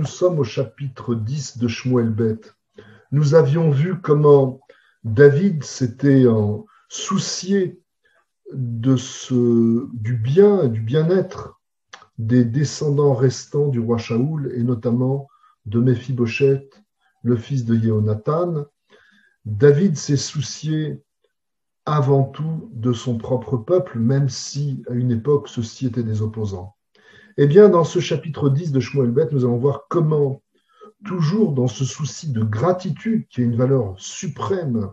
sommes au chapitre 10 de Shmuel Beth. Nous avions vu comment David s'était soucié du bien et du bien-être des descendants restants du roi Shaoul, et notamment de Méphibosheth, le fils de Yehonatan. David s'est soucié avant tout de son propre peuple, même si à une époque ceux-ci étaient des opposants. Eh bien, dans ce chapitre 10 de Shmuel Beth, nous allons voir comment, toujours dans ce souci de gratitude, qui est une valeur suprême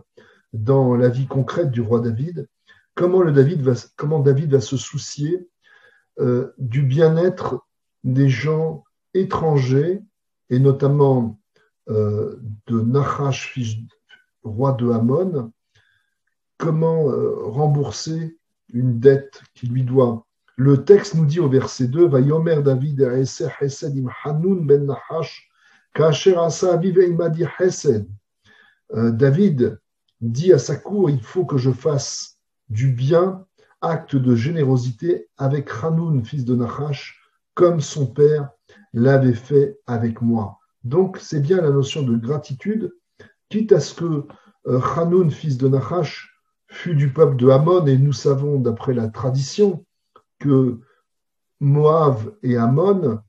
dans la vie concrète du roi David, comment David va se soucier du bien-être des gens étrangers, et notamment de Nachash, roi de Ammon, comment rembourser une dette qui lui doit. Le texte nous dit au verset 2, Vayomer David Eser Hesed im Hanun ben Nahash, Kaasher asa aviv imadi Hesed. David dit à sa cour, il faut que je fasse du bien, acte de générosité avec Hanun, fils de Nahash, comme son père l'avait fait avec moi. Donc, c'est bien la notion de gratitude, quitte à ce que Hanun, fils de Nahash, fut du peuple de Ammon, et nous savons, d'après la tradition, que Moab et Ammon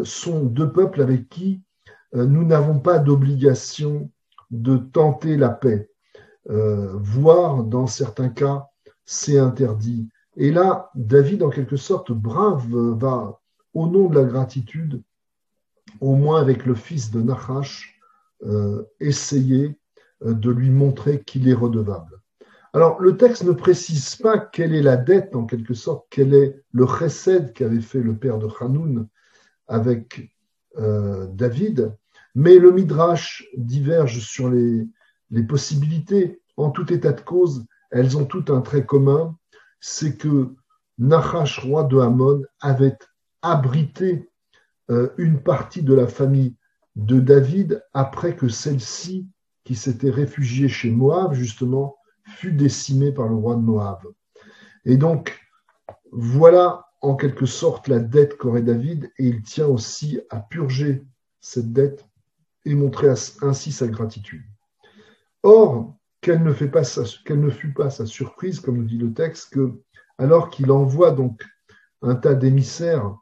sont deux peuples avec qui nous n'avons pas d'obligation de tenter la paix, voire, dans certains cas, c'est interdit. Et là, David, en quelque sorte, brave, va, au nom de la gratitude, au moins avec le fils de Nahash, essayer de lui montrer qu'il est redevable. Alors, le texte ne précise pas quelle est la dette, en quelque sorte, quel est le chesed qu'avait fait le père de Hanun avec David, mais le Midrash diverge sur les possibilités. En tout état de cause, elles ont tout un trait commun, c'est que Nahash, roi de Ammon, avait abrité une partie de la famille de David après que celle-ci, qui s'était réfugiée chez Moab, justement, fut décimée par le roi de Moab. Et donc, voilà en quelque sorte la dette qu'aurait David, et il tient aussi à purger cette dette et montrer ainsi sa gratitude. Or, quelle ne fut pas sa surprise, comme nous dit le texte, que alors qu'il envoie donc un tas d'émissaires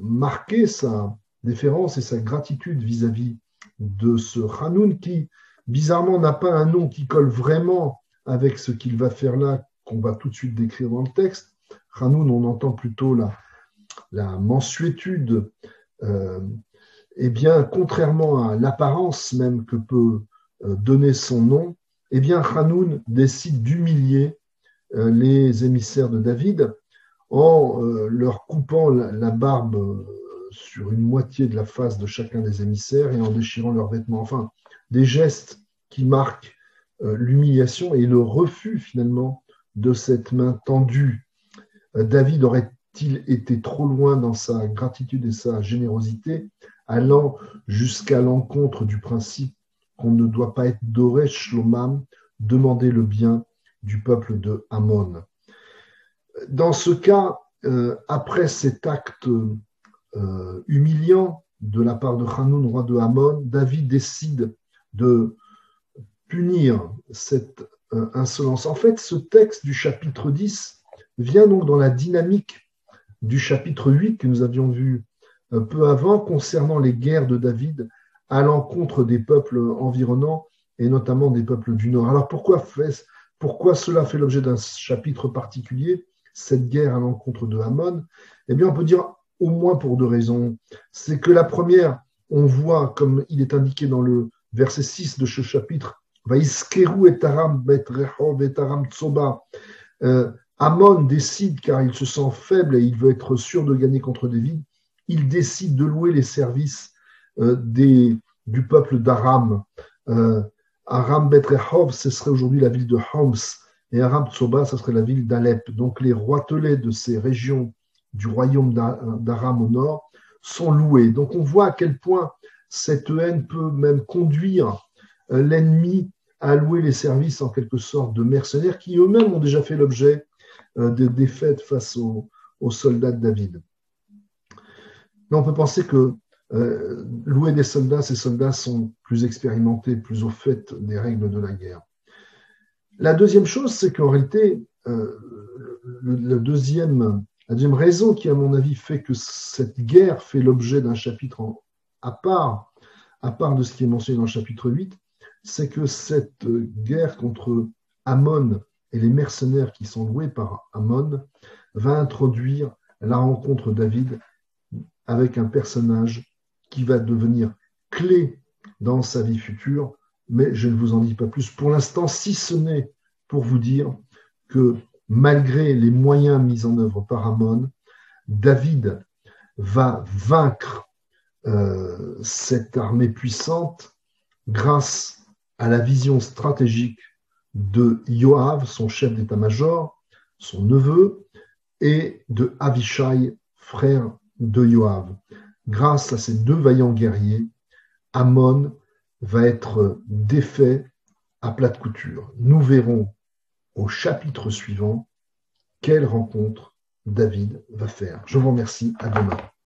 marquer sa déférence et sa gratitude vis-à-vis de ce Hanun qui, bizarrement, n'a pas un nom qui colle vraiment avec ce qu'il va faire là, qu'on va tout de suite décrire dans le texte. Hanun, on entend plutôt la mansuétude. Eh bien, contrairement à l'apparence même que peut donner son nom, eh bien, Hanun décide d'humilier les émissaires de David en leur coupant la barbe sur une moitié de la face de chacun des émissaires et en déchirant leurs vêtements. Enfin, des gestes qui marquent l'humiliation et le refus finalement de cette main tendue. David aurait-il été trop loin dans sa gratitude et sa générosité, allant jusqu'à l'encontre du principe qu'on ne doit pas être doré shlomam, demander le bien du peuple de Ammon. Dans ce cas, après cet acte humiliant de la part de Hanun, roi de Ammon, David décide de punir cette insolence. En fait, ce texte du chapitre 10 vient donc dans la dynamique du chapitre 8 que nous avions vu peu avant concernant les guerres de David à l'encontre des peuples environnants et notamment des peuples du Nord. Alors pourquoi cela fait l'objet d'un chapitre particulier, cette guerre à l'encontre de Ammon? Eh bien, on peut dire au moins pour deux raisons. C'est que la première, on voit, comme il est indiqué dans le verset 6 de ce chapitre, Vaïskeru et Aram bet Rehov et Aram Tsoba. Ammon décide, car il se sent faible et il veut être sûr de gagner contre David, il décide de louer les services du peuple d'Aram. Aram bet Rehov, ce serait aujourd'hui la ville de Homs, et Aram Tsoba, ce serait la ville d'Alep. Donc les roitelets de ces régions du royaume d'Aram au nord sont loués. Donc on voit à quel point cette haine peut même conduire l'ennemi à louer les services en quelque sorte de mercenaires qui eux-mêmes ont déjà fait l'objet de défaites face aux soldats de David. Mais on peut penser que louer des soldats, ces soldats sont plus expérimentés, plus au fait des règles de la guerre. La deuxième chose, c'est qu'en réalité, la deuxième raison qui, à mon avis, fait que cette guerre fait l'objet d'un chapitre à part de ce qui est mentionné dans le chapitre 8, c'est que cette guerre contre Ammon et les mercenaires qui sont loués par Ammon va introduire la rencontre de David avec un personnage qui va devenir clé dans sa vie future, mais je ne vous en dis pas plus pour l'instant, si ce n'est pour vous dire que malgré les moyens mis en œuvre par Ammon, David va vaincre cette armée puissante grâce à la vision stratégique de Yoav, son chef d'état-major, son neveu, et de Avishai, frère de Yoav. Grâce à ces deux vaillants guerriers, Ammon va être défait à plat de couture. Nous verrons au chapitre suivant quelle rencontre David va faire. Je vous remercie, à demain.